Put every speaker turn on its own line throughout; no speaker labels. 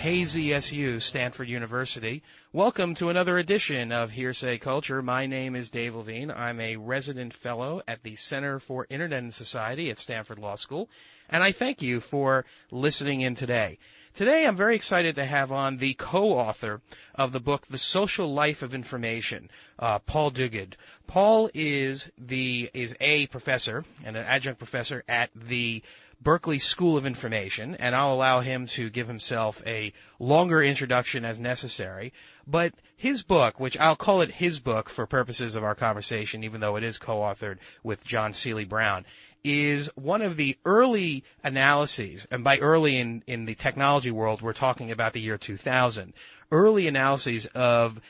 KZSU, Stanford University. Welcome to another edition of Hearsay Culture. My name is Dave Levine. I'm a resident fellow at the Center for Internet and Society at Stanford Law School, and I thank you for listening in today. Today I'm very excited to have on the co-author of the book, The Social Life of Information, Paul Duguid. Paul is a professor and an adjunct professor at the Berkeley School of Information, and I'll allow him to give himself a longer introduction as necessary. But his book, which I'll call it his book for purposes of our conversation, even though it is co-authored with John Seely Brown, is one of the early analyses, and by early in the technology world, we're talking about the year 2000, early analyses of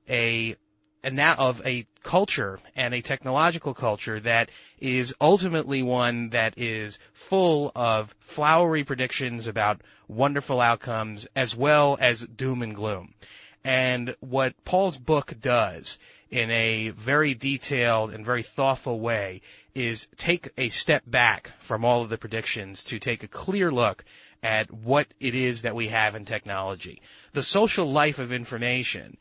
a culture and a technological culture that is ultimately one that is full of flowery predictions about wonderful outcomes as well as doom and gloom. And what Paul's book does in a very detailed and very thoughtful way is take a step back from all of the predictions to take a clear look at what it is that we have in technology. The Social Life of Information,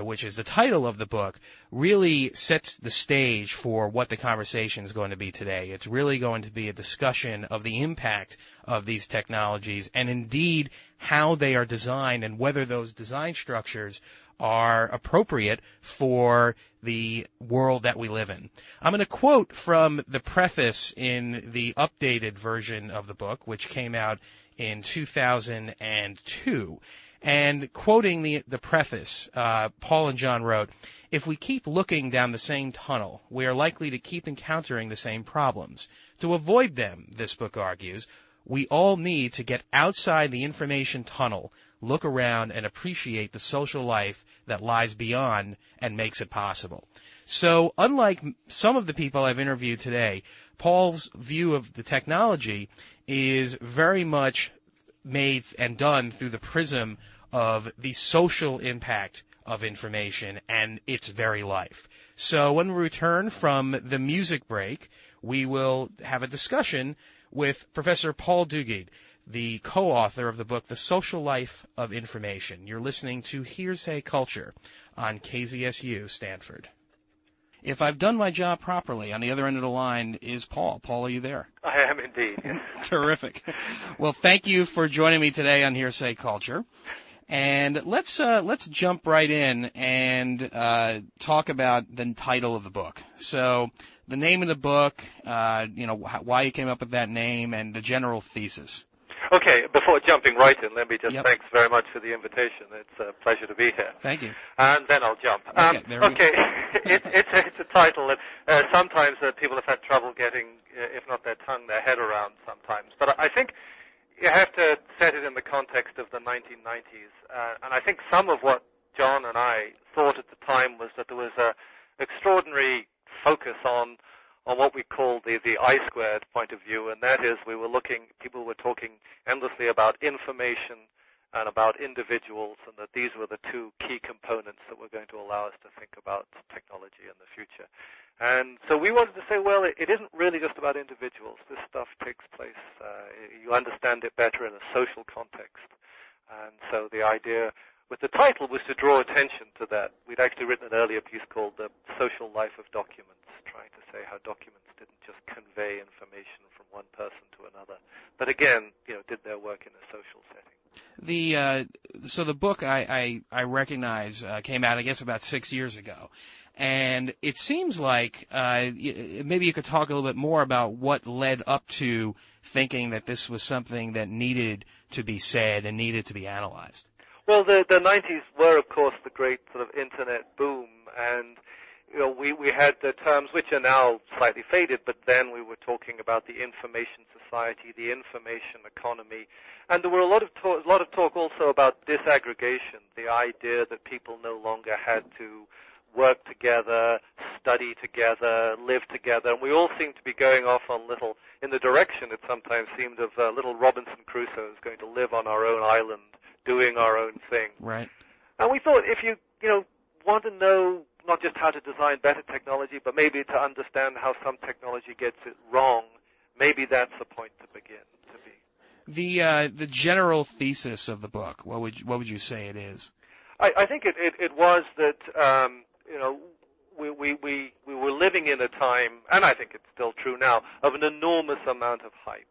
which is the title of the book, really sets the stage for what the conversation is going to be today. It's really going to be a discussion of the impact of these technologies and indeed how they are designed and whether those design structures are appropriate for the world that we live in. I'm going to quote from the preface in the updated version of the book, which came out in 2002. And quoting the preface, Paul and John wrote, "If we keep looking down the same tunnel, we are likely to keep encountering the same problems. To avoid them," this book argues, "we all need to get outside the information tunnel, look around, and appreciate the social life that lies beyond and makes it possible." So unlike some of the people I've interviewed today, Paul's view of the technology is very much made and done through the prism of the social impact of information and its very life. So when we return from the music break, we will have a discussion with Professor Paul Duguid, the co-author of the book, The Social Life of Information. You're listening to Hearsay Culture on KZSU, Stanford. If I've done my job properly, on the other end of the line is Paul. Paul, are you there?
I am indeed.
Terrific. Well, thank you for joining me today on Hearsay Culture. And let's jump right in and talk about the title of the book. So the name of the book, why you came up with that name, and the general thesis.
Okay, before jumping right in, let me just thanks very much for the invitation. It's a pleasure to be here.
Thank you.
And then I'll jump. It's a title that sometimes people have had trouble getting, if not their head around sometimes. But I think you have to set it in the context of the 1990s. And I think some of what John and I thought at the time was that there was an extraordinary focus on what we called the I-squared point of view, and that is people were talking endlessly about information and about individuals, and that these were the two key components that were going to allow us to think about technology in the future. And so we wanted to say, well, it isn't really just about individuals. This stuff takes place, you understand it better in a social context. And so the idea with the title was to draw attention to that. We'd actually written an earlier piece called The Social Life of Documents, trying to say how documents didn't just convey information from one person to another, but again, did their work in a social setting.
So the book I recognize came out, I guess, about 6 years ago. And it seems like maybe you could talk a little bit more about what led up to thinking that this was something that needed to be said and needed to be analyzed.
Well, the 90s were, of course, the great sort of internet boom, and we had the terms which are now slightly faded, but then we were talking about the information society, the information economy, and there were a lot of talk also about disaggregation, the idea that people no longer had to work together, study together, live together, and we all seemed to be going off in the direction it sometimes seemed of little Robinson Crusoe's going to live on our own island, doing our own thing.
Right.
And we thought if you want to know not just how to design better technology, but maybe to understand how some technology gets it wrong, maybe that's the point to begin to be.
The general thesis of the book, what would you say it is?
I think it was that we were living in a time, and I think it's still true now, of an enormous amount of hype.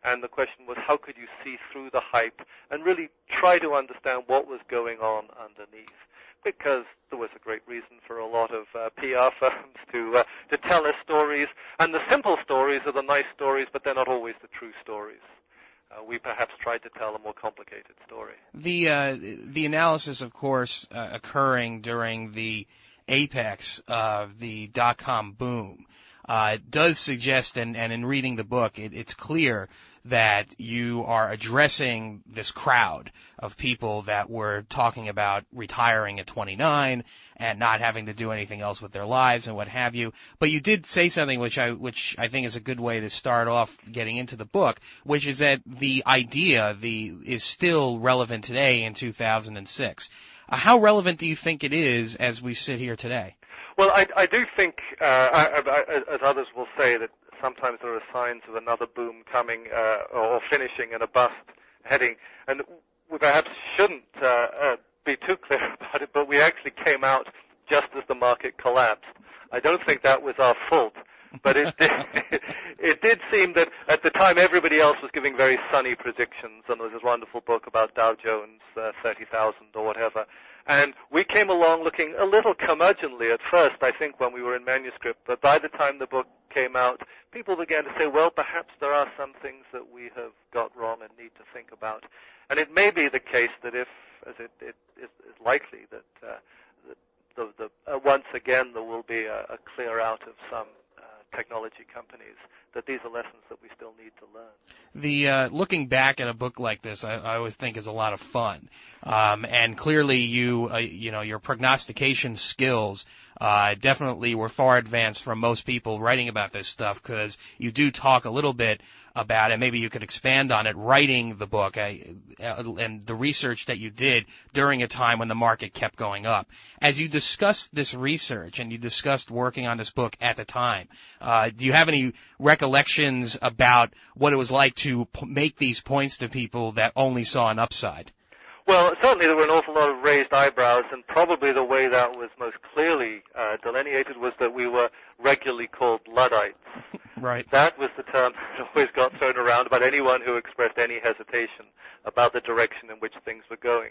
And the question was, how could you see through the hype and really try to understand what was going on underneath? Because there was a great reason for a lot of PR firms to tell us stories, and the simple stories are the nice stories, but they're not always the true stories. We perhaps tried to tell a more complicated story.
The analysis, of course, occurring during the apex of the dot-com boom does suggest, and in reading the book, it's clear that you are addressing this crowd of people that were talking about retiring at 29 and not having to do anything else with their lives and what have you. But you did say something which I think is a good way to start off getting into the book, which is that the idea is still relevant today in 2006. How relevant do you think it is as we sit here today?
Well, I do think, as others will say, that sometimes there are signs of another boom coming or finishing and a bust heading. And we perhaps shouldn't be too clear about it, but we actually came out just as the market collapsed. I don't think that was our fault, but it did seem that at the time everybody else was giving very sunny predictions, and there was this wonderful book about Dow Jones, 30,000 or whatever. And we came along looking a little curmudgeonly at first, I think, when we were in manuscript. But by the time the book came out, people began to say, well, perhaps there are some things that we have got wrong and need to think about. And it may be the case that if, as it is likely, that once again there will be a clear out of some technology companies, that these are lessons that we still need to learn.
The looking back at a book like this, I always think is a lot of fun, and clearly your prognostication skills definitely were far advanced from most people writing about this stuff, because you do talk a little bit about it. Maybe you could expand on it, writing the book and the research that you did during a time when the market kept going up. As you discussed this research and you discussed working on this book at the time, do you have any recollections about what it was like to make these points to people that only saw an upside?
Well, certainly there were an awful lot of raised eyebrows, and probably the way that was most clearly delineated was that we were regularly called Luddites.
Right.
That was the term that always got thrown around about anyone who expressed any hesitation about the direction in which things were going.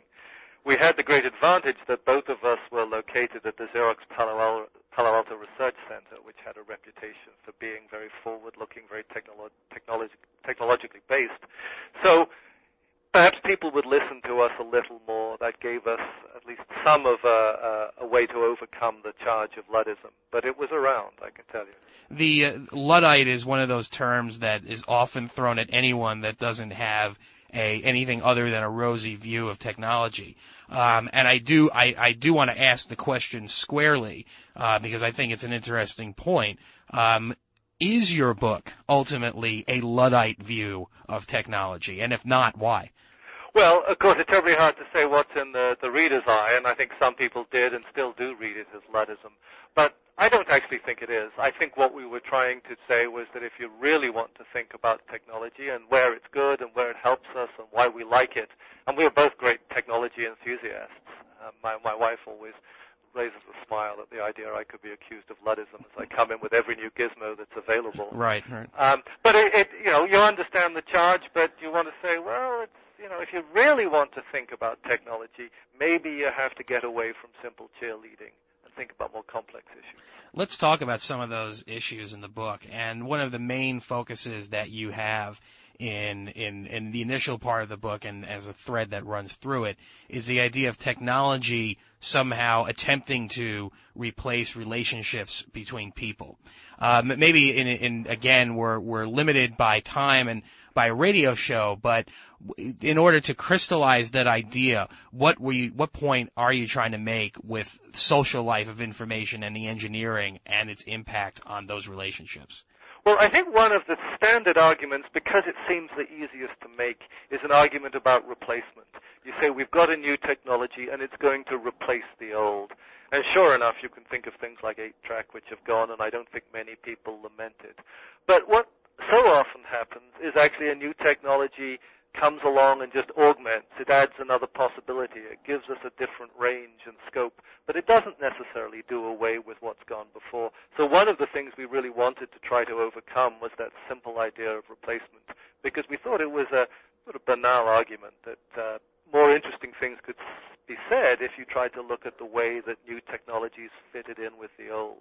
We had the great advantage that both of us were located at the Xerox Palo Alto Research Center, which had a reputation for being very forward-looking, very technologically based. So perhaps people would listen to us a little more. That gave us at least some of a way to overcome the charge of Luddism. But it was around, I can tell you.
The Luddite is one of those terms that is often thrown at anyone that doesn't have anything other than a rosy view of technology. And I do want to ask the question squarely, because I think it's an interesting point. Is your book ultimately a Luddite view of technology? And if not, why?
Well, of course, it's terribly hard to say what's in the reader's eye, and I think some people did and still do read it as Luddism. But I don't actually think it is. I think what we were trying to say was that if you really want to think about technology and where it's good and where it helps us and why we like it, and we are both great technology enthusiasts. My wife always raises a smile at the idea I could be accused of Luddism as I come in with every new gizmo that's available.
Right.
But you understand the charge, but you want to say, well, it's, if you really want to think about technology, maybe you have to get away from simple cheerleading and think about more complex issues.
Let's talk about some of those issues in the book. And one of the main focuses that you have in the initial part of the book, and as a thread that runs through it, is the idea of technology somehow attempting to replace relationships between people. Maybe again we're limited by time and by a radio show, but in order to crystallize that idea, what point are you trying to make with social life of information and the engineering and its impact on those relationships?
Well, I think one of the standard arguments, because it seems the easiest to make, is an argument about replacement. You say we've got a new technology and it's going to replace the old. And sure enough, you can think of things like 8-track, which have gone, and I don't think many people lament it. But what so often happens is actually a new technology comes along and just augments. It adds another possibility. It gives us a different range and scope, but it doesn't necessarily do away with what's gone before. So one of the things we really wanted to try to overcome was that simple idea of replacement, because we thought it was a sort of banal argument that more interesting things could be said if you tried to look at the way that new technologies fitted in with the old.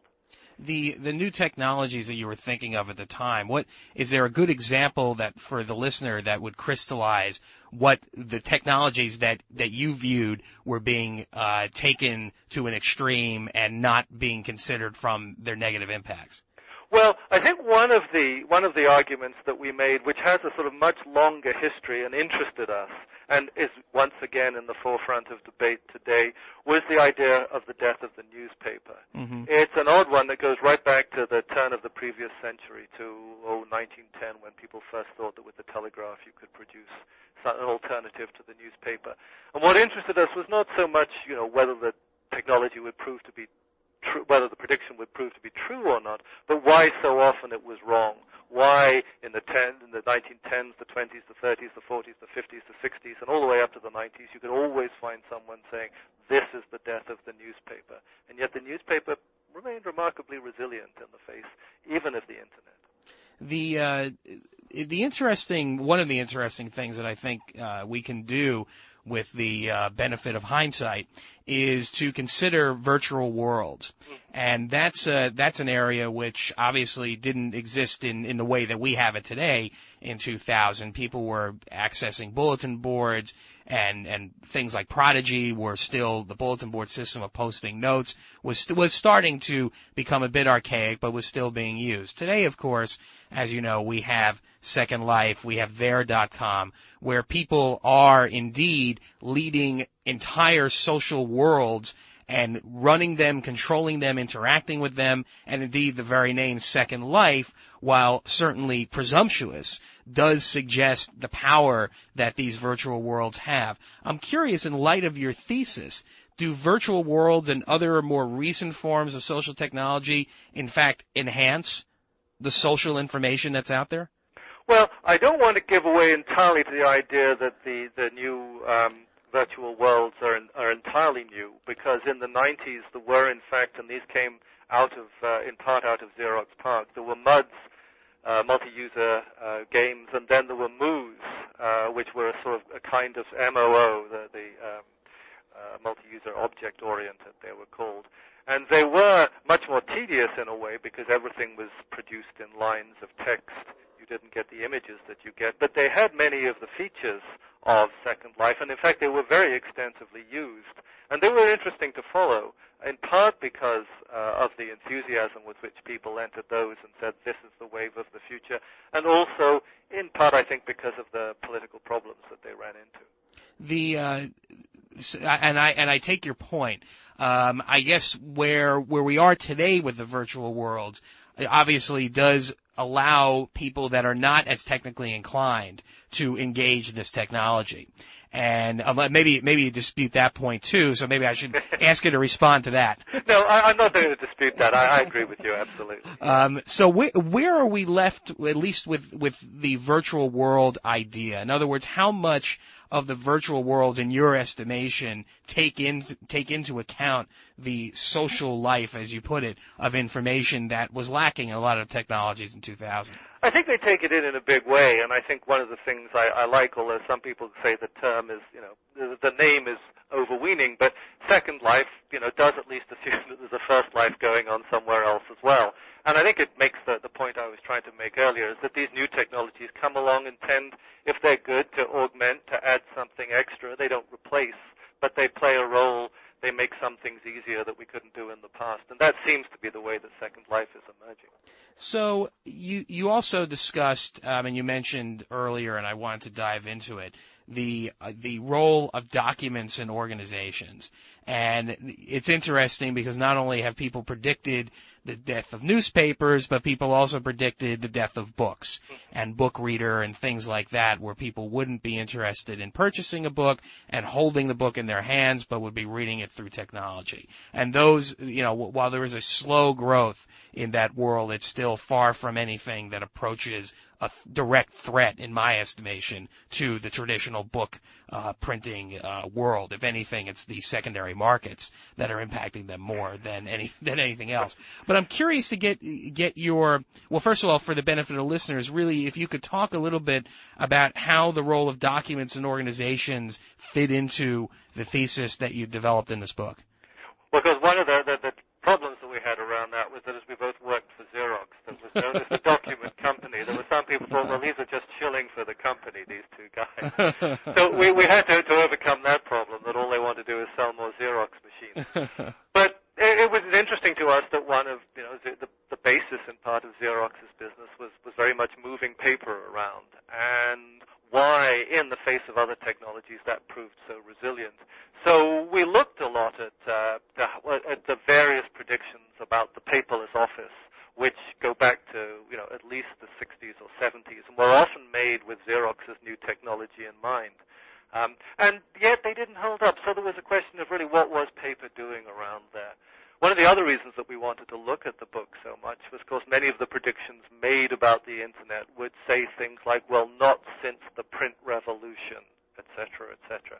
The new technologies that you were thinking of at the time, is there a good example that for the listener that would crystallize what the technologies that you viewed were being taken to an extreme and not being considered from their negative impacts?
Well, I think one of the arguments that we made, which has a sort of much longer history and interested us, and is once again in the forefront of debate today, was the idea of the death of the newspaper. Mm-hmm. It's an odd one that goes right back to the turn of the previous century, to 1910, when people first thought that with the telegraph you could produce an alternative to the newspaper. And what interested us was not so much, whether the technology would prove to be true, whether the prediction would prove to be true or not, but why so often it was wrong. Why in the 1910s, the 20s, the 30s, the 40s, the 50s, the 60s, and all the way up to the 90s, you could always find someone saying, this is the death of the newspaper. And yet the newspaper remained remarkably resilient in the face, even of the Internet.
One of the interesting things that I think we can do with the benefit of hindsight is to consider virtual worlds. And that's an area which obviously didn't exist in the way that we have it today in 2000. People were accessing bulletin boards and things like Prodigy were still, the bulletin board system of posting notes was starting to become a bit archaic, but was still being used. Today, of course, as you know, we have Second Life, we have there.com, where people are indeed leading entire social worlds and running them, controlling them, interacting with them, and indeed the very name Second Life, while certainly presumptuous, does suggest the power that these virtual worlds have. I'm curious, in light of your thesis, do virtual worlds and other more recent forms of social technology, in fact, enhance the social information that's out there?
Well, I don't want to give away entirely to the idea that the new virtual worlds are entirely new, because in the 90s there were, in fact, and these came in part out of Xerox PARC, there were MUDs, multi-user games, and then there were MOOs, which were a sort of a kind of MOO, the multi-user object-oriented, they were called. And they were much more tedious in a way because everything was produced in lines of text. You didn't get the images that you get, but they had many of the features of Second Life, and in fact they were very extensively used. And they were interesting to follow, in part because of the enthusiasm with which people entered those and said this is the wave of the future, and also in part I think because of the political problems that they ran into.
And I take your point. I guess where we are today with the virtual worlds obviously does allow people that are not as technically inclined to engage this technology. And maybe you dispute that point too, so maybe I should ask you to respond to that.
No, I'm not going to dispute that. I agree with you, absolutely.
So where are we left, at least with the virtual world idea? In other words, how much of the virtual worlds, in your estimation, take into account the social life, as you put it, of information that was lacking in a lot of technologies in 2000?
I think they take it in a big way, and I think one of the things I like, although some people say the term is, the name is overweening, but Second Life, does at least assume that there's a first life going on somewhere else as well. And I think it makes the point I was trying to make earlier, is that these new technologies come along and tend, if they're good, to augment, to add something extra. They don't replace, but they play a role. They make some things easier that we couldn't do in the past. And that seems to be the way that Second Life is emerging. So
you also discussed, and you mentioned earlier, and I wanted to dive into it, the role of documents in organizations. And it's interesting because not only have people predicted the death of newspapers, but people also predicted the death of books and book reader and things like that, where people wouldn't be interested in purchasing a book and holding the book in their hands, but would be reading it through technology. And those, while there is a slow growth in that world, it's still far from anything that approaches a direct threat, in my estimation, to the traditional book printing world. If anything, it's the secondary markets that are impacting them more than anything else. But I'm curious to get your, well, first of all, for the benefit of listeners, really, if you could talk a little bit about how the role of documents and organizations fit into the thesis that you developed in this book.
Well, because one of the problems that we had around that was that as we both worked for Xerox, there was known as the document company. There were some people thought, well, these are just shilling for the company, these two guys. So we had to overcome that problem, that all they want to do is sell more Xerox machines. But it was interesting to us that one of, the basis and part of Xerox's business was very much moving paper around, and why, in the face of other technologies, that proved so resilient. So we looked a lot at the various predictions about the paperless office, which go back to, at least the 60s or 70s, and were often made with Xerox's new technology in mind. And yet they didn't hold up. So there was a question of really what was paper doing around there. One of the other reasons that we wanted to look at the book so much was, of course, many of the predictions made about the Internet would say things like, well, not since the print revolution, et cetera, et cetera.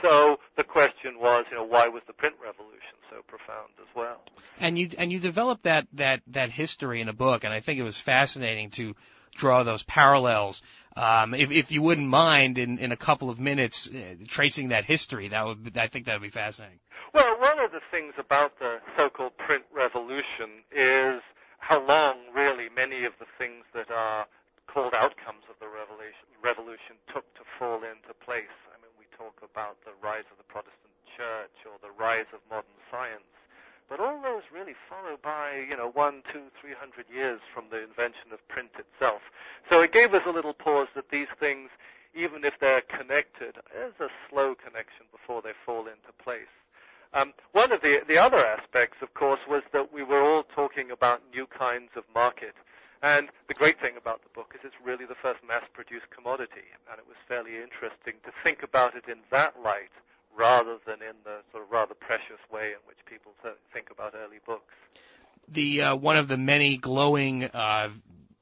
So the question was, why was the print revolution so profound as well?
And you developed that history in a book, and I think it was fascinating to draw those parallels. If you wouldn't mind, in a couple of minutes, tracing that history, I think that would be fascinating.
Well, one of the things about the so-called print revolution is how long, really, many of the things that are called outcomes of the revolution took to fall into place. I mean, we talk about the rise of the Protestant church or the rise of modern science, but all those really followed by, 100, 200, 300 years from the invention of print itself. So it gave us a little pause that these things, even if they're connected, there's a slow connection before they fall into place. One of the other aspects, of course, was that we were all talking about new kinds of market. And the great thing about the book is it's really the first mass-produced commodity, and it was fairly interesting to think about it in that light rather than in the sort of rather precious way in which people think about early books.
One of the many glowing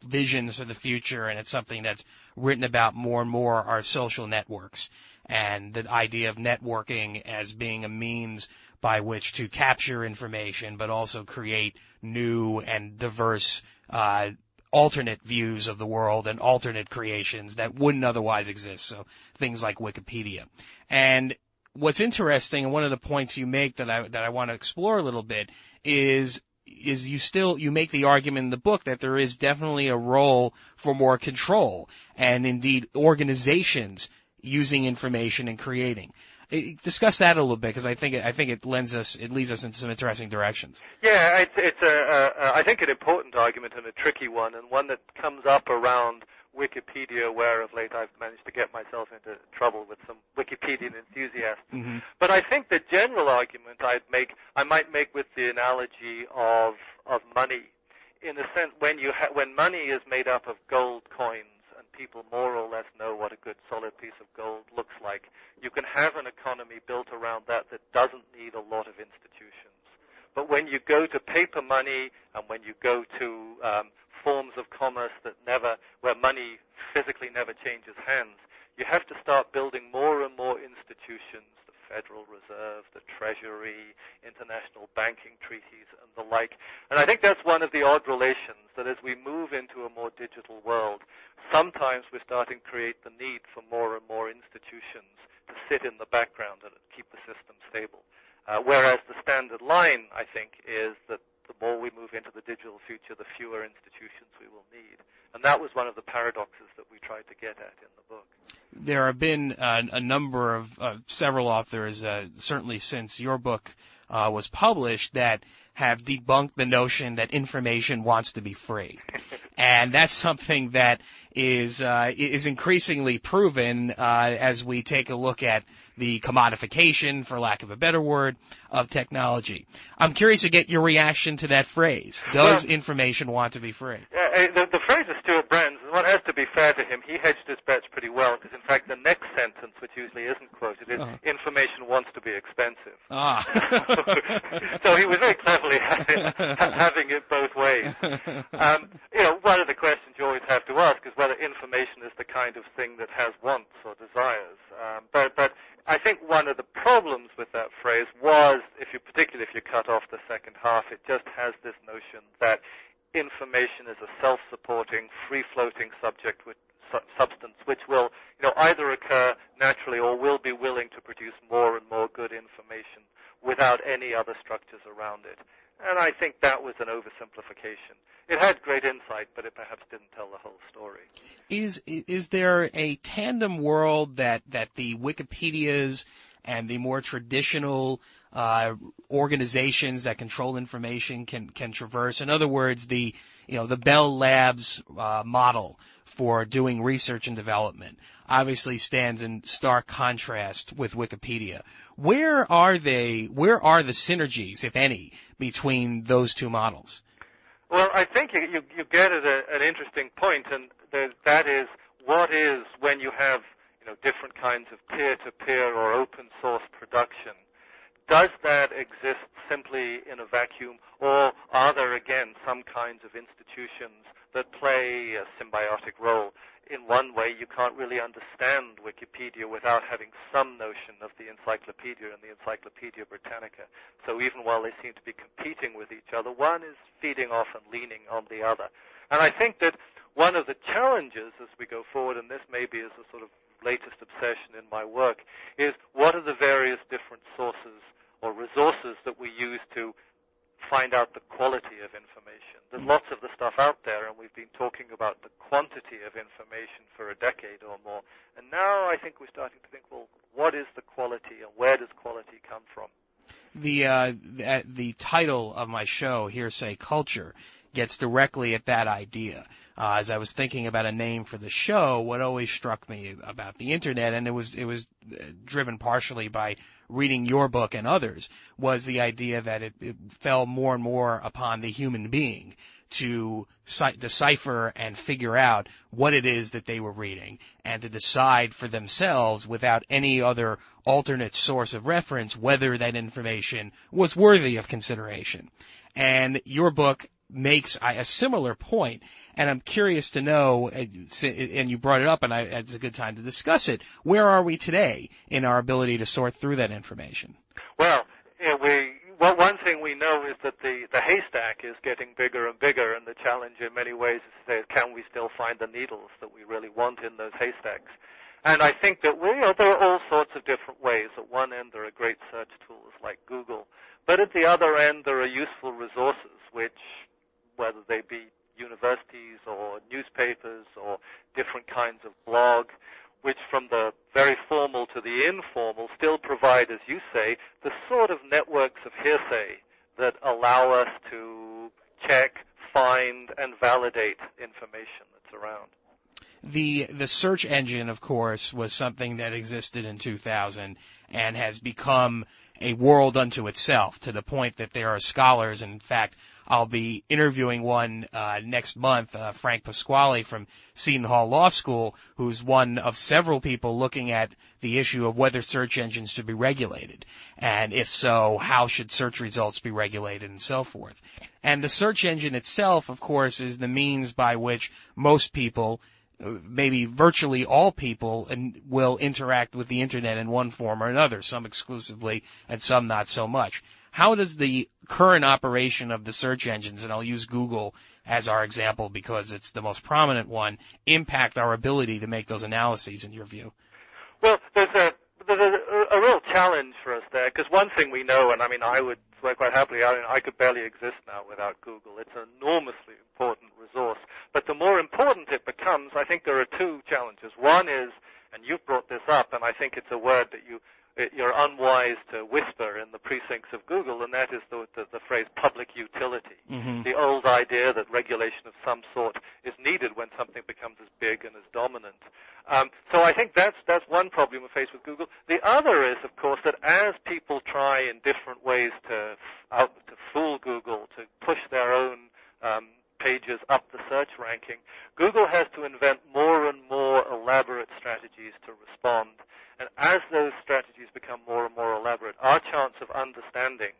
visions of the future, and it's something that's written about more and more, are social networks, and the idea of networking as being a means by which to capture information, but also create new and diverse alternate views of the world and alternate creations that wouldn't otherwise exist. So things like Wikipedia. And what's interesting, and one of the points you make that I want to explore a little bit, is you make the argument in the book that there is definitely a role for more control, and indeed organizations using information and creating. Discuss that a little bit, because I think it leads us into some interesting directions.
Yeah, it's I think an important argument and a tricky one, and one that comes up around Wikipedia, where of late I've managed to get myself into trouble with some Wikipedian enthusiasts. Mm-hmm. But I think the general argument I might make with the analogy of money, in a sense, when money is made up of gold coins and people more or less know what a good solid piece of gold looks like, you can have an economy built around that doesn't need a lot of institutions. But when you go to paper money and when you go to forms of commerce where money physically never changes hands, you have to start building more and more institutions, the Federal Reserve, the Treasury, international banking treaties, and the like. And I think that's one of the odd relations, that as we move into a more digital world, sometimes we're starting to create the need for more and more institutions to sit in the background and keep the system stable. Whereas the standard line, I think, is that the more we move into the digital future, the fewer institutions we will need. And that was one of the paradoxes that we tried to get at in the book.
There have been a number of several authors, certainly since your book was published that have debunked the notion that information wants to be free. And that's something that is increasingly proven as we take a look at the commodification, for lack of a better word, of technology. I'm curious to get your reaction to that phrase. Does information want to be free?
The phrase is Stuart Brand's, and what has to be fair to him, he hedged his bets pretty well, because in fact the next sentence, which usually isn't quoted, is information wants to be expensive. So he was very cleverly having it both ways. One of the questions you always have to ask is whether information is the kind of thing that has wants or desires. But I think one of the problems with that phrase was, particularly if you cut off the second half, it just has this notion that information is a self-supporting, free-floating substance which will, either occur naturally or will be willing to produce more and more good information without any other structures around it. And I think that was an oversimplification. It had great insight, but it perhaps didn't tell the whole story.
Is there a tandem world that the Wikipedias and the more traditional organizations that control information can traverse? In other words, the Bell Labs model for doing research and development obviously stands in stark contrast with Wikipedia. Where are the synergies, if any, between those two models?
Well, I think you get at an interesting point, and that is what is when you have different kinds of peer-to-peer or open source production. Does that exist simply in a vacuum, or are there, again, some kinds of institutions that play a symbiotic role? In one way, you can't really understand Wikipedia without having some notion of the Encyclopedia and the Encyclopedia Britannica. So even while they seem to be competing with each other, one is feeding off and leaning on the other. And I think that one of the challenges as we go forward, and this maybe is a sort of latest obsession in my work, is what are the various different sources or resources that we use to find out the quality of information. There's lots of the stuff out there, and we've been talking about the quantity of information for a decade or more. And now I think we're starting to think, well, what is the quality, and where does quality come from?
The title of my show, Hearsay Culture, gets directly at that idea. As I was thinking about a name for the show, what always struck me about the Internet, and it was driven partially by reading your book and others, was the idea that it fell more and more upon the human being to decipher and figure out what it is that they were reading and to decide for themselves without any other alternate source of reference whether that information was worthy of consideration. And your book makes a similar point, and I'm curious to know, and you brought it up, and it's a good time to discuss it, where are we today in our ability to sort through that information?
Well, one thing we know is that the haystack is getting bigger and bigger, and the challenge in many ways is to say, can we still find the needles that we really want in those haystacks? And I think that there are all sorts of different ways. At one end, there are great search tools like Google, but at the other end, there are useful resources which, whether they be universities or newspapers or different kinds of blog, which from the very formal to the informal still provide, as you say, the sort of networks of hearsay that allow us to check, find, and validate information that's around.
The search engine, of course, was something that existed in 2000 and has become a world unto itself, to the point that there are scholars, and in fact, I'll be interviewing one next month, Frank Pasquale from Seton Hall Law School, who's one of several people looking at the issue of whether search engines should be regulated, and if so, how should search results be regulated, and so forth. And the search engine itself, of course, is the means by which most people, maybe virtually all people, will interact with the Internet in one form or another, some exclusively and some not so much. How does the current operation of the search engines, and I'll use Google as our example because it's the most prominent one, impact our ability to make those analyses, in your view?
Well, there's a real challenge for us there, because one thing we know, and I would swear quite happily, I could barely exist now without Google. It's an enormously important resource. But the more important it becomes, I think there are two challenges. One is, and you've brought this up, and I think it's a word that you you're unwise to whisper in the precincts of Google, and that is the phrase public utility.
Mm-hmm.
The old idea that regulation of some sort is needed when something becomes as big and as dominant. So I think that's one problem we face with Google. The other is, of course, that as people try in different ways to fool Google, to push their own pages up the search ranking, Google has to invent more and more elaborate strategies to respond. And as those strategies become more and more elaborate, our chance of understanding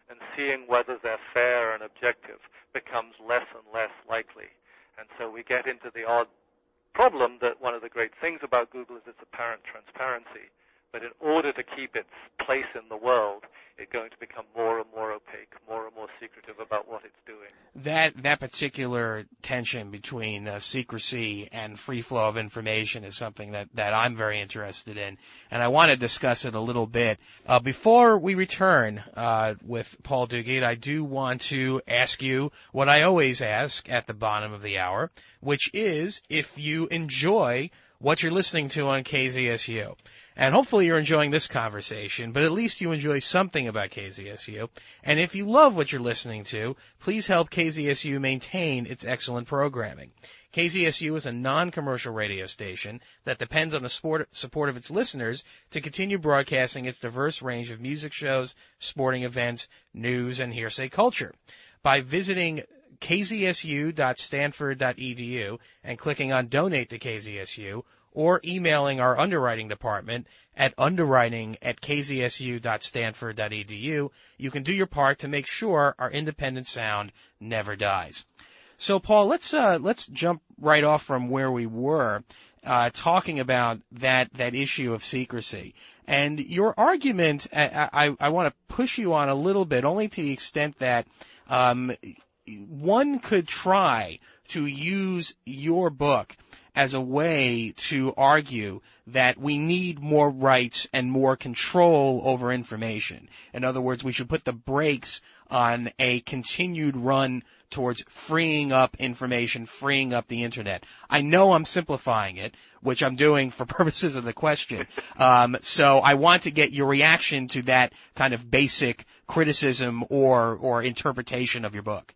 and seeing whether they're fair and objective becomes less and less likely. And so we get into the odd problem that one of the great things about Google is its apparent transparency. But in order to keep its place in the world, it's going to become more and more opaque, more and more secretive about what it's doing.
That particular tension between secrecy and free flow of information is something that I'm very interested in, and I want to discuss it a little bit. Before we return with Paul Duguid, I do want to ask you what I always ask at the bottom of the hour, which is if you enjoy what you're listening to on KZSU. And hopefully you're enjoying this conversation, but at least you enjoy something about KZSU. And if you love what you're listening to, please help KZSU maintain its excellent programming. KZSU is a non-commercial radio station that depends on the support of its listeners to continue broadcasting its diverse range of music shows, sporting events, news, and hearsay culture. By visiting kzsu.stanford.edu and clicking on Donate to KZSU, or emailing our underwriting department at underwriting@kzsu.stanford.edu, you can do your part to make sure our independent sound never dies. So, Paul, let's jump right off from where we were, talking about that issue of secrecy. And your argument, I want to push you on a little bit, only to the extent that one could try to use your book as a way to argue that we need more rights and more control over information. In other words, we should put the brakes on a continued run towards freeing up information, freeing up the Internet. I know I'm simplifying it, which I'm doing for purposes of the question. So I want to get your reaction to that kind of basic criticism or interpretation of your book.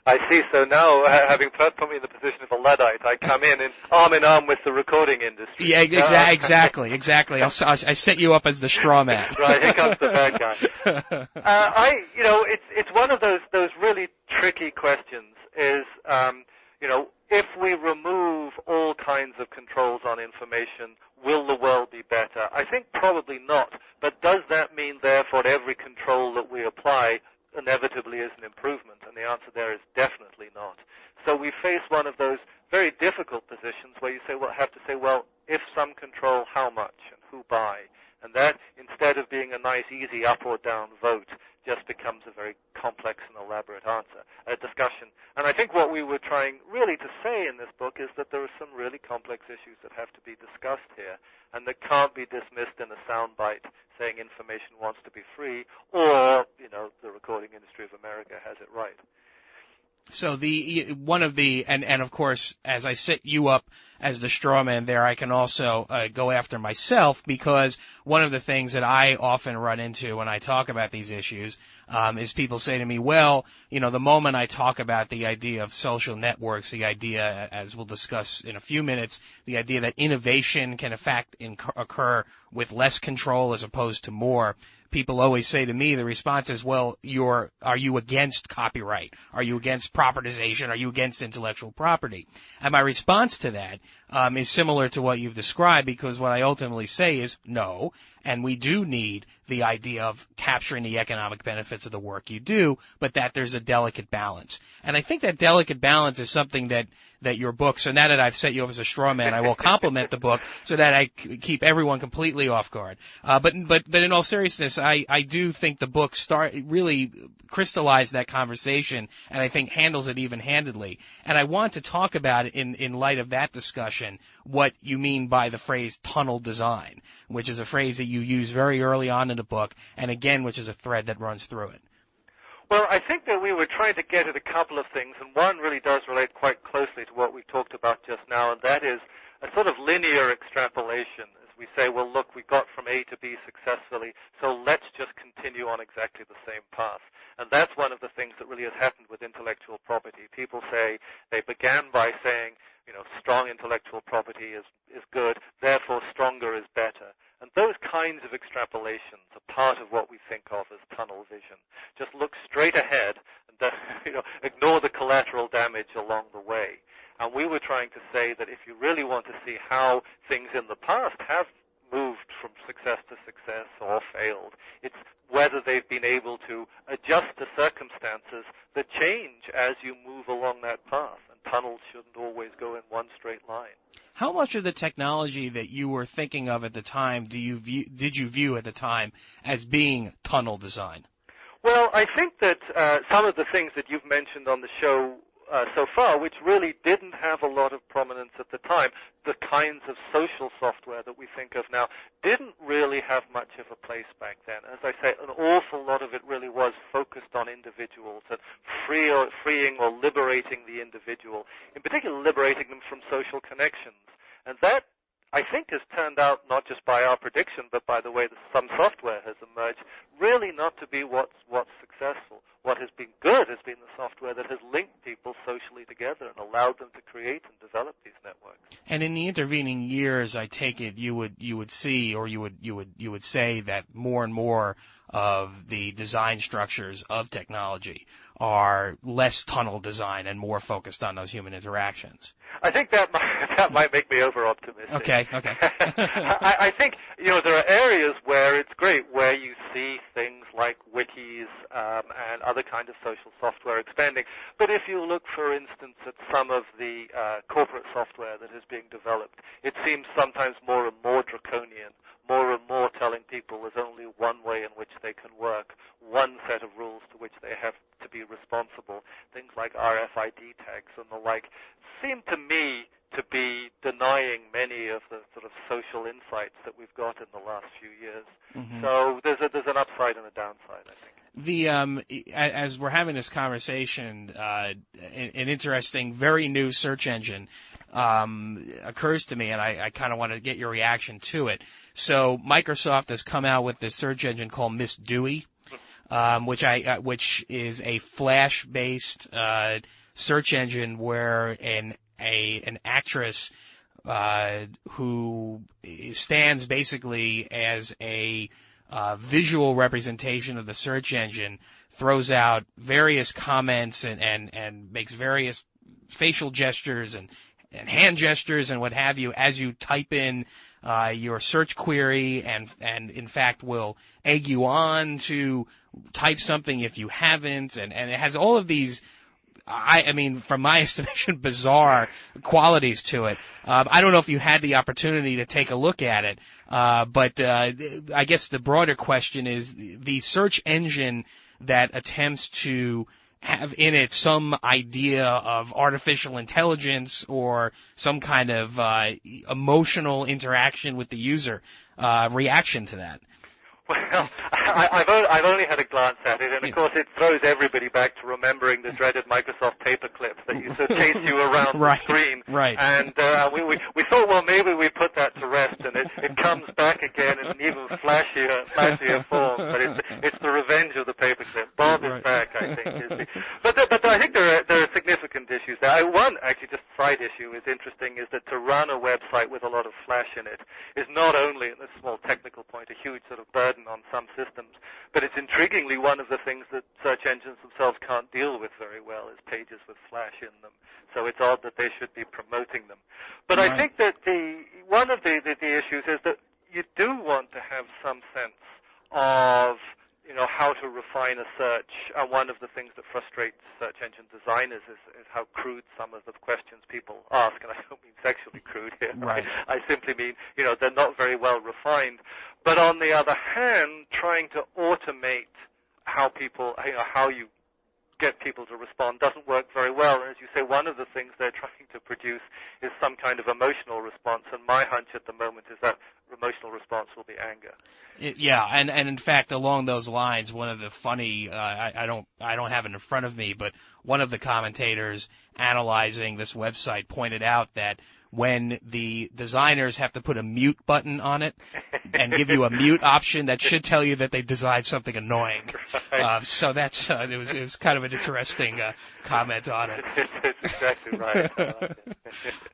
I see. So now, having put me in the position of a Luddite, I come in arm with the recording industry.
Yeah, exactly. I set you up as the straw man.
Right, here comes the bad guy. It's one of those really tricky questions. Is if we remove all kinds of controls on information, will the world be better? I think probably not. But does that mean, therefore, every control that we apply inevitably is an improvement? And the answer there is definitely not. So we face one of those very difficult positions where you have to say, if some control, how much and who by? And that, instead of being a nice, easy up or down vote, just becomes a very complex and elaborate discussion. And I think what we were trying really to say in this book is that there are some really complex issues that have to be discussed here and that can't be dismissed in a soundbite saying information wants to be free or, the recording industry of America has it right.
So and of course, as I set you up as the straw man there, I can also go after myself, because one of the things that I often run into when I talk about these issues is people say to me, the moment I talk about the idea of social networks, the idea, as we'll discuss in a few minutes, the idea that innovation can in fact occur with less control as opposed to more, people always say to me, the response is, are you against copyright? Are you against propertization? Are you against intellectual property? And my response to that is similar to what you've described, because what I ultimately say is no, and we do need the idea of capturing the economic benefits of the work you do, but that there's a delicate balance. And I think that delicate balance is something that your book, so now that I've set you up as a straw man, I will compliment the book so that I keep everyone completely off guard. But in all seriousness, I do think the book really crystallized that conversation, and I think handles it even-handedly. And I want to talk about it in light of that discussion, what you mean by the phrase tunnel design, which is a phrase that you use very early on in the book, and again, which is a thread that runs through it.
Well, I think that we were trying to get at a couple of things, and one really does relate quite closely to what we talked about just now, and that is a sort of linear extrapolation, as We say, well, look, we got from A to B successfully, so let's just continue on exactly the same path. And that's one of the things that really has happened with intellectual property. People say they began by saying, strong intellectual property is good, therefore stronger is better. And those kinds of extrapolations are part of what we think of as tunnel vision. Just look straight ahead and ignore the collateral damage along the way. And we were trying to say that if you really want to see how things in the past have moved from success to success or failed, it's whether they've been able to adjust to circumstances that change as you move along that path. And tunnels shouldn't always go in one straight line.
How much of the technology that you were thinking of at the time did you view at the time as being tunnel design?
Well, I think that some of the things that you've mentioned on the show so far, which really didn't have a lot of prominence at the time, the kinds of social software that we think of now, didn't really have much of a place back then. As I say, an awful lot of it really was focused on individuals and freeing or liberating the individual, in particular liberating them from social connections. And that, I think, has turned out, not just by our prediction, but by the way that some software has emerged, really not to be what's successful. What has been good has been the software that has linked people socially together and allowed them to create and develop these networks.
And in the intervening years, I take it you would see, or you would say that more and more of the design structures of technology are less tunnel design and more focused on those human interactions.
I think that might make me over-optimistic.
Okay.
I think, there are areas where it's great, where you see things like wikis and other kinds of social software expanding. But if you look, for instance, at some of the corporate software that is being developed, it seems sometimes more and more draconian, more and more telling people there's only one way in which they can work, one set of rules to which they have to be responsible. Things like RFID tags and the like seem to me to be denying many of the sort of social insights that we've got in the last few years. Mm-hmm. So there's an upside and a downside, I think.
As we're having this conversation, an interesting, very new search engine occurs to me, and I kind of want to get your reaction to it. So Microsoft has come out with this search engine called Miss Dewey, which is a Flash-based search engine where an actress who stands basically as a visual representation of the search engine throws out various comments and makes various facial gestures and hand gestures and what have you as you type in your search query, and in fact will egg you on to type something if you haven't, and it has all of these, I mean, from my estimation, bizarre qualities to it. I don't know if you had the opportunity to take a look at it, but I guess the broader question is the search engine that attempts to have in it some idea of artificial intelligence or some kind of emotional interaction with the user, reaction to that.
Well, I've only had a glance at it, and of course it throws everybody back to remembering the dreaded Microsoft paperclips that used to chase you around the screen.
Right.
And we thought, well, maybe we put that to rest, and it comes back again in an even flashier form. But it's the revenge of the paperclip. Bob is back, I think. But I think there are significant issues there. One, actually, just side issue is interesting, is that to run a website with a lot of Flash in it is not only, at a small technical point, a huge sort of burden on some systems, but it's intriguingly one of the things that search engines themselves can't deal with very well is pages with Flash in them. So it's odd that they should be promoting them. But right. I think that one of the issues is that you do want to have some sense of how to refine a search. And one of the things that frustrates search engine designers is how crude some of the questions people ask. And I don't mean sexually crude here.
Right.
I simply mean, they're not very well refined. But on the other hand, trying to automate how you get people to respond doesn't work very well. And as you say, one of the things they're trying to produce is some kind of emotional response. And my hunch at the moment is that emotional response will be anger.
And in fact, along those lines, one of the funny, I don't have it in front of me, but one of the commentators analyzing this website pointed out that when the designers have to put a mute button on it and give you a mute option that should tell you that they designed something annoying.
Right.
So that's it was kind of an interesting comment on it.
It's exactly right.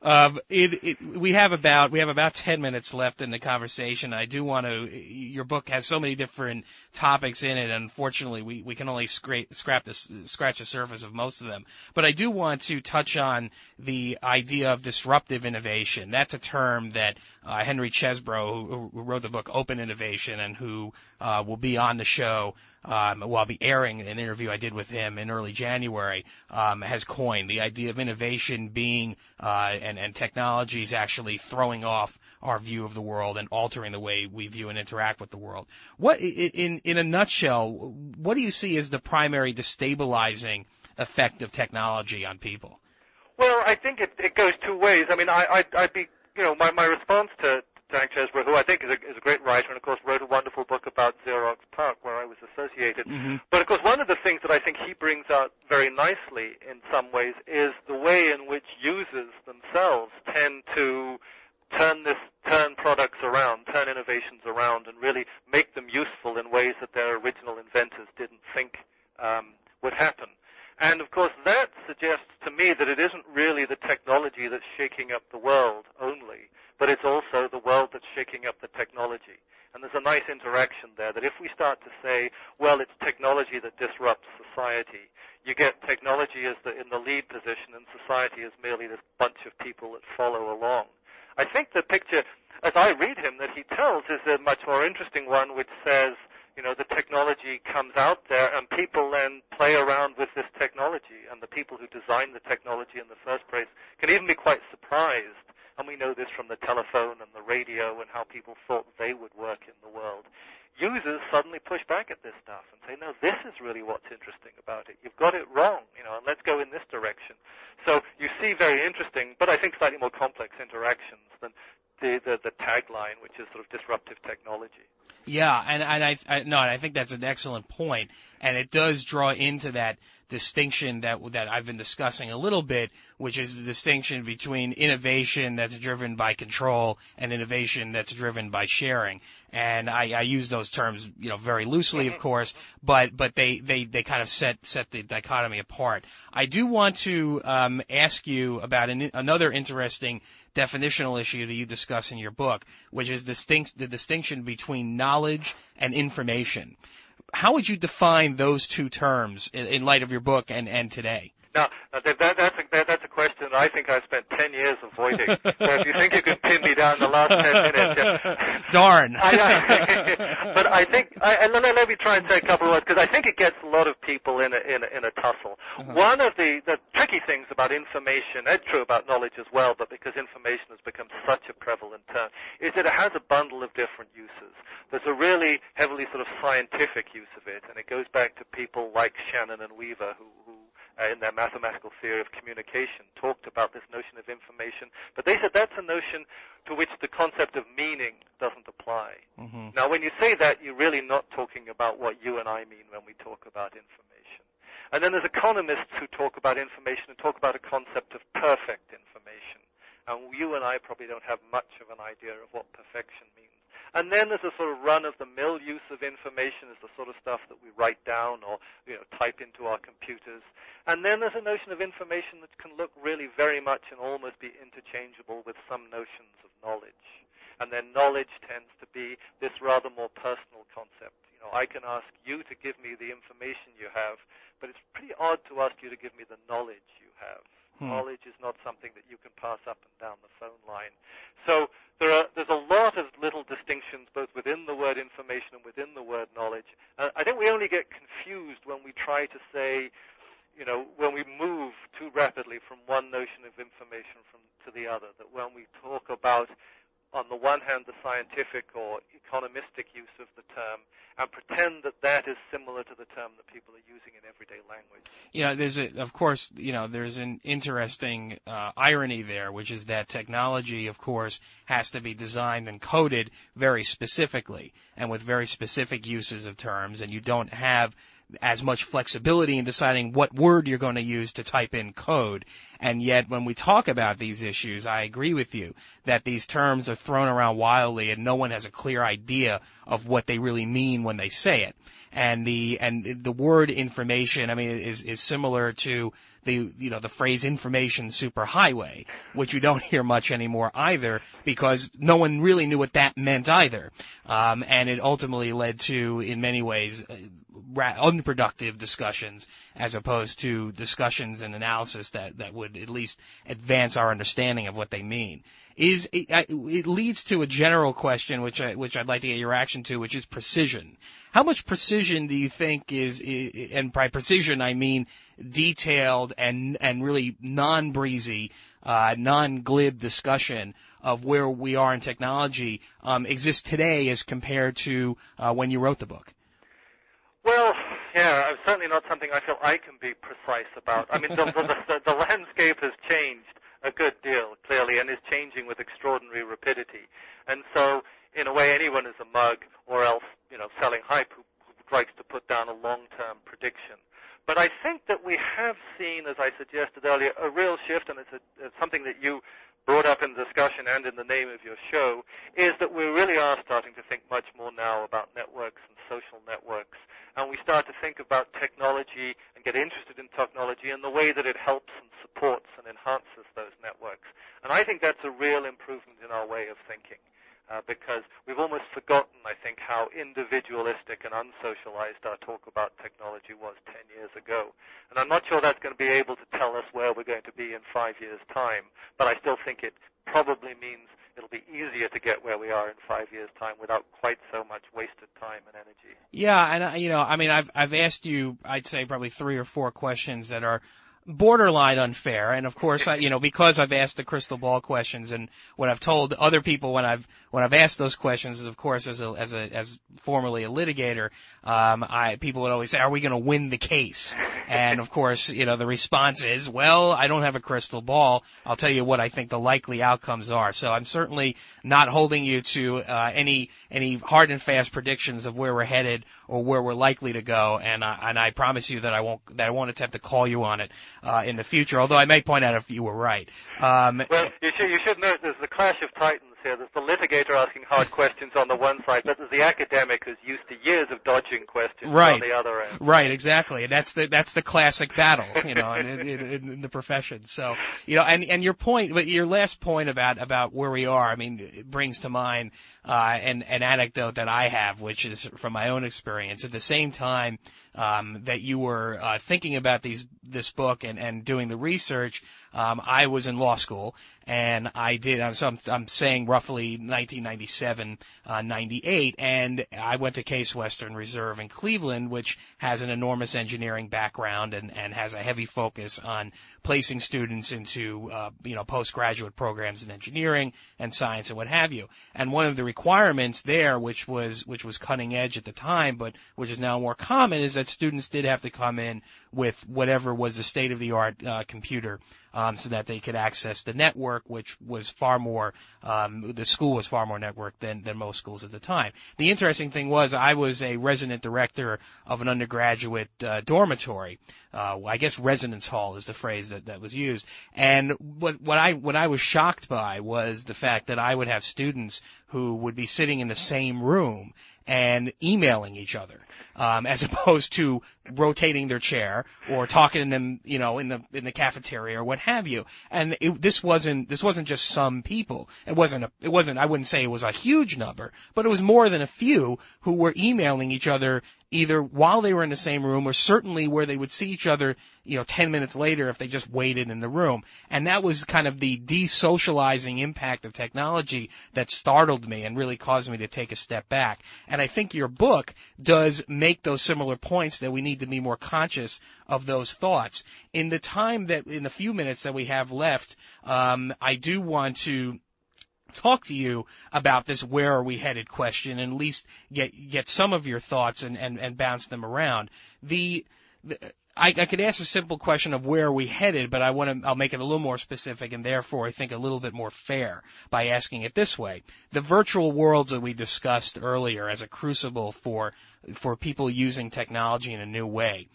I like it.
We have about 10 minutes left in the conversation. I do want to. Your book has so many different topics in it. Unfortunately, we can only scratch the surface of most of them. But I do want to touch on the idea of disruptive innovation. That's a term that Henry Chesbrough, who wrote the book Open Innovation and who will be on the show, I'll be airing an interview I did with him in early January, has coined the idea of innovation being and technologies actually throwing off our view of the world and altering the way we view and interact with the world. What, in a nutshell, what do you see as the primary destabilizing effect of technology on people?
Well, I think it goes two ways. I mean, I'd be, my response to Hank Chesbrough, who I think is a great writer, and of course wrote a wonderful book about Xerox PARC, where I was associated.
Mm-hmm.
But of course, one of the things that I think he brings out very nicely in some ways is the way in which users themselves tend to turn products around, turn innovations around, and really make them useful in ways that their original inventors didn't think would happen. And of course, that suggests to me that it isn't really the technology that's shaking up the world only, but it's also the world that's shaking up the technology. And there's a nice interaction there that if we start to say, well, it's technology that disrupts society, you get technology in the lead position and society is merely this bunch of people that follow along. I think the picture, as I read him, that he tells is a much more interesting one, which says, the technology comes out there and people then play around with this technology, and the people who designed the technology in the first place can even be quite surprised. And we know this from the telephone and the radio and how people thought they would work in the world. Users suddenly push back at this stuff and say, no, this is really what's interesting about it. You've got it wrong, and let's go in this direction. So you see very interesting, but I think slightly more complex interactions than the tagline, which is sort of disruptive technology.
Yeah, and I think that's an excellent point, and it does draw into that distinction that I've been discussing a little bit, which is the distinction between innovation that's driven by control and innovation that's driven by sharing. And I use those terms, very loosely, of course, but they kind of set the dichotomy apart. I do want to ask you about another interesting definitional issue that you discuss in your book, which is the distinction between knowledge and information. How would you define those two terms in light of your book and today?
Now that's a question I think I spent 10 years avoiding. So if you think you can pin me down in the last 10 minutes,
darn.
But I think let me try and say a couple of words, because I think it gets a lot of people in a tussle. Uh-huh. One of the tricky things about information, and true about knowledge as well, but because information has become such a prevalent term, is that it has a bundle of different uses. There's a really heavily sort of scientific use of it, and it goes back to people like Shannon and Weaver, who in their mathematical theory of communication, talked about this notion of information. But they said that's a notion to which the concept of meaning doesn't apply. Mm-hmm. Now, when you say that, you're really not talking about what you and I mean when we talk about information. And then there's economists who talk about information and talk about a concept of perfect information. And you and I probably don't have much of an idea of what perfection means. And then there's a sort of run-of-the-mill use of information as the sort of stuff that we write down or type into our computers. And then there's a notion of information that can look really very much and almost be interchangeable with some notions of knowledge. And then knowledge tends to be this rather more personal concept. I can ask you to give me the information you have, but it's pretty odd to ask you to give me the knowledge you have. Knowledge is not something that you can pass up and down the phone line. So there's a lot of little distinctions both within the word information and within the word knowledge. I think we only get confused when we try to say, when we move too rapidly from one notion of information to the other, that when we talk about, on the one hand, the scientific or economistic use of the term, and pretend that that is similar to the term that people are using in everyday language.
There's an interesting irony there, which is that technology, of course, has to be designed and coded very specifically and with very specific uses of terms, and you don't have as much flexibility in deciding what word you're going to use to type in code. And yet when we talk about these issues, I agree with you that these terms are thrown around wildly and no one has a clear idea of what they really mean when they say it. And the word information, I mean, is similar to the phrase information superhighway, which you don't hear much anymore either, because no one really knew what that meant either. And it ultimately led to, in many ways, unproductive discussions as opposed to discussions and analysis that would at least advance our understanding of what they mean. It leads to a general question, which I'd like to get your reaction to, which is precision. How much precision do you think is, and by precision I mean detailed and really non-breezy, non-glib discussion of where we are in technology exists today as compared to when you wrote the book?
Well, yeah, it's certainly not something I feel I can be precise about. I mean, the landscape has changed a good deal, clearly, and is changing with extraordinary rapidity. And so, in a way, anyone is a mug or else, selling hype who likes to put down a long-term prediction. But I think that we have seen, as I suggested earlier, a real shift, and it's something that you brought up in the discussion and in the name of your show, is that we really are starting to think much more now about networks and social networks. And we start to think about technology and get interested in technology and the way that it helps and supports and enhances those networks. And I think that's a real improvement in our way of thinking. Because we've almost forgotten, I think, how individualistic and unsocialized our talk about technology was 10 years ago. And I'm not sure that's going to be able to tell us where we're going to be in 5 years' time, but I still think it probably means it'll be easier to get where we are in 5 years' time without quite so much wasted time and energy.
Yeah, and I've asked you, I'd say probably 3 or 4 questions that are borderline unfair, and of course, because I've asked the crystal ball questions, and what I've told other people when I've asked those questions is, of course, as formerly a litigator, people would always say, "Are we going to win the case?" And of course, the response is, "Well, I don't have a crystal ball. I'll tell you what I think the likely outcomes are." So I'm certainly not holding you to any hard and fast predictions of where we're headed or where we're likely to go, and I promise you that I won't attempt to call you on it in the future, although I may point out if you were right.
Well, you should note there's the clash of titans here. There's the litigator asking hard questions on the one side, but there's the academic who's used to years of dodging questions on the other end.
Right, exactly. And that's the classic battle, in the profession. So, and your point, but your last point about where we are, I mean, it brings to mind an anecdote that I have, which is from my own experience. At the same time that you were thinking about this book and doing the research, I was in law school, and I'm saying roughly 1997, 98, and I went to Case Western Reserve in Cleveland, which has an enormous engineering background and has a heavy focus on placing students into, postgraduate programs in engineering and science and what have you. And one of the requirements there, which was cutting edge at the time, but which is now more common, is that students did have to come in with whatever was the state-of-the-art computer, so that they could access the network, which was far more, the school was far more networked than most schools at the time. The interesting thing was I was a resident director of an undergraduate dormitory. I guess residence hall is the phrase that was used. And what I was shocked by was the fact that I would have students who would be sitting in the same room and emailing each other, as opposed to rotating their chair or talking to them, in the cafeteria or what have you. And this wasn't just some people. I wouldn't say it was a huge number, but it was more than a few who were emailing each other either while they were in the same room or certainly where they would see each other, 10 minutes later if they just waited in the room. And that was kind of the desocializing impact of technology that startled me and really caused me to take a step back. And I think your book does make those similar points that we need to be more conscious of those thoughts. In the few minutes that we have left, I do want to talk to you about this where are we headed question and at least get some of your thoughts and bounce them around. I could ask a simple question of where are we headed, but I'll make it a little more specific and therefore I think a little bit more fair by asking it this way. The virtual worlds that we discussed earlier as a crucible for people using technology in a new way.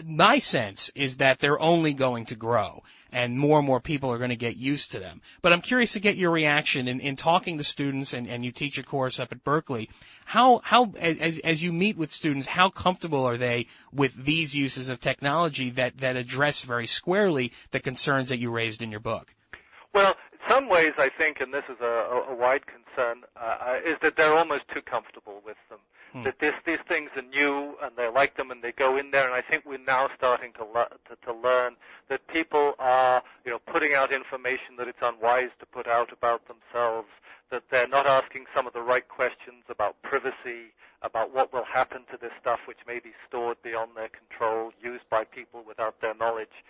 My sense is that they're only going to grow and more people are going to get used to them. But I'm curious to get your reaction in talking to students, and you teach a course up at Berkeley. How as you meet with students, how comfortable are they with these uses of technology that address very squarely the concerns that you raised in your book?
Well, in some ways, I think, and this is a wide concern, is that they're almost too comfortable with them. That these things are new and they like them and they go in there, and I think we're now starting to learn that people are, putting out information that it's unwise to put out about themselves, that they're not asking some of the right questions about privacy, about what will happen to this stuff which may be stored beyond their control, used by people without their knowledge.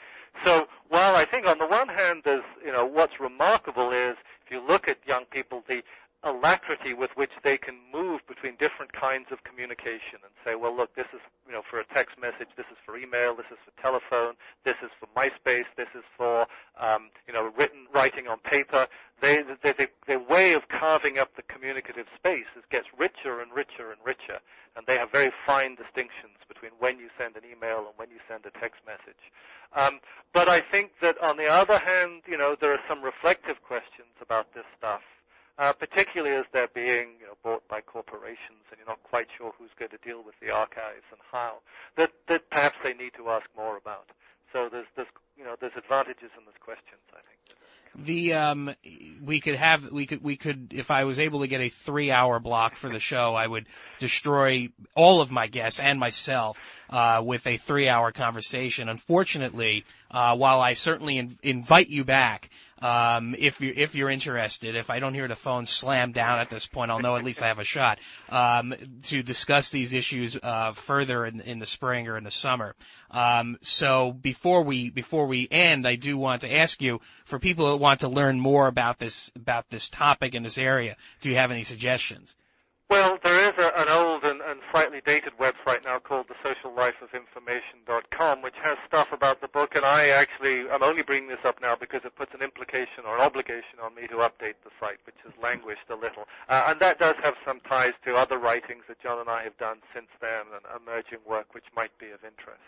So while I think on the one hand there's, what's remarkable is if you look at young people, the alacrity with which they can move between different kinds of communication and say, well, look, this is, for a text message, this is for email, this is for telephone, this is for MySpace, this is for, writing on paper. Their way of carving up the communicative space gets richer and richer and richer, and they have very fine distinctions between when you send an email and when you send a text message. But I think that on the other hand, there are some reflective questions about this stuff. Particularly as they're being bought by corporations and you're not quite sure who's going to deal with the archives and how, that perhaps they need to ask more about. So there's advantages and there's questions, I think.
We could if I was able to get a 3-hour block for the show, I would destroy all of my guests and myself with a 3-hour conversation. Unfortunately, while I certainly invite you back, if you're interested, if I don't hear the phone slam down at this point, I'll know at least I have a shot, to discuss these issues, further in the spring or in the summer. So before we end, I do want to ask you, for people that want to learn more about this topic in this area, do you have any suggestions?
Well, there is an old and slightly dated website now called thesociallifeofinformation.com, which has stuff about the book, and I'm only bringing this up now because it puts an implication or an obligation on me to update the site, which has languished a little. And that does have some ties to other writings that John and I have done since then and emerging work which might be of interest.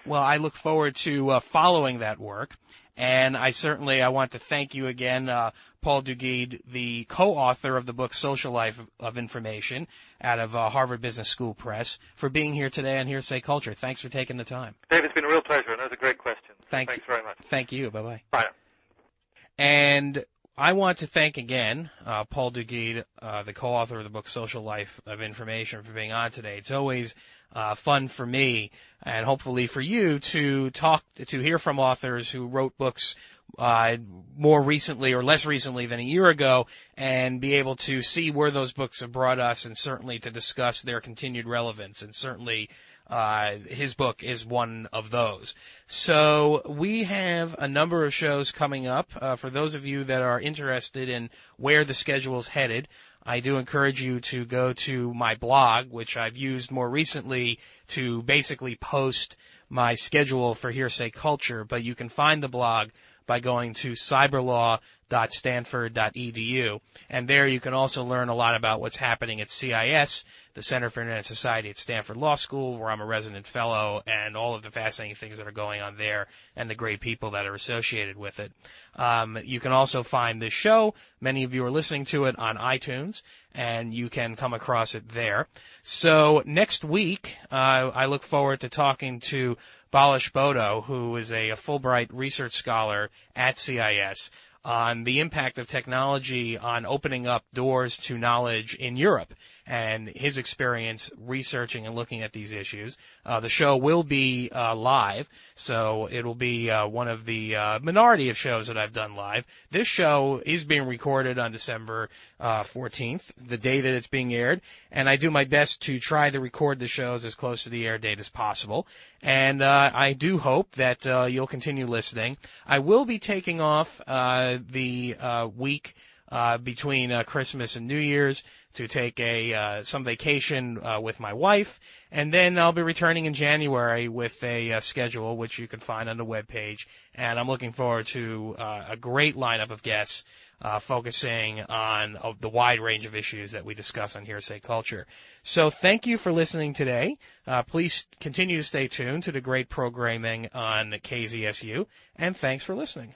Well, I look forward to following that work, and I want to thank you again, Paul Duguid, the co-author of the book Social Life of Information out of Harvard Business School Press, for being here today on Hearsay Culture. Thanks for taking the time.
Dave, it's been a real pleasure, and that was a great question.
Thanks
very much.
Thank you. Bye-bye.
Bye.
And I want to thank again Paul Duguid, the co-author of the book Social Life of Information, for being on today. It's always fun for me and hopefully for you to hear from authors who wrote books more recently or less recently than a year ago, and be able to see where those books have brought us, and certainly to discuss their continued relevance. And certainly his book is one of those. So we have a number of shows coming up. For those of you that are interested in where the schedule's headed, I do encourage you to go to my blog, which I've used more recently to basically post my schedule for Hearsay Culture, but you can find the blog by going to cyberlaw.stanford.edu, and there you can also learn a lot about what's happening at CIS, the Center for Internet Society at Stanford Law School, where I'm a resident fellow, and all of the fascinating things that are going on there and the great people that are associated with it. You can also find this show. Many of you are listening to it on iTunes, and you can come across it there. So next week, I look forward to talking to Balish Bodo, who is a Fulbright research scholar at CIS, on the impact of technology on opening up doors to knowledge in Europe, and his experience researching and looking at these issues. The show will be live, so it'll be one of the minority of shows that I've done live. This show is being recorded on December 14th, the day that it's being aired, and I do my best to try to record the shows as close to the air date as possible. And I do hope that you'll continue listening. I will be taking off the week between Christmas and New Year's to take some vacation with my wife, and then I'll be returning in January with a schedule which you can find on the webpage. And I'm looking forward to a great lineup of guests focusing on the wide range of issues that we discuss on Hearsay Culture. So thank you for listening today. Please continue to stay tuned to the great programming on KZSU, and thanks for listening.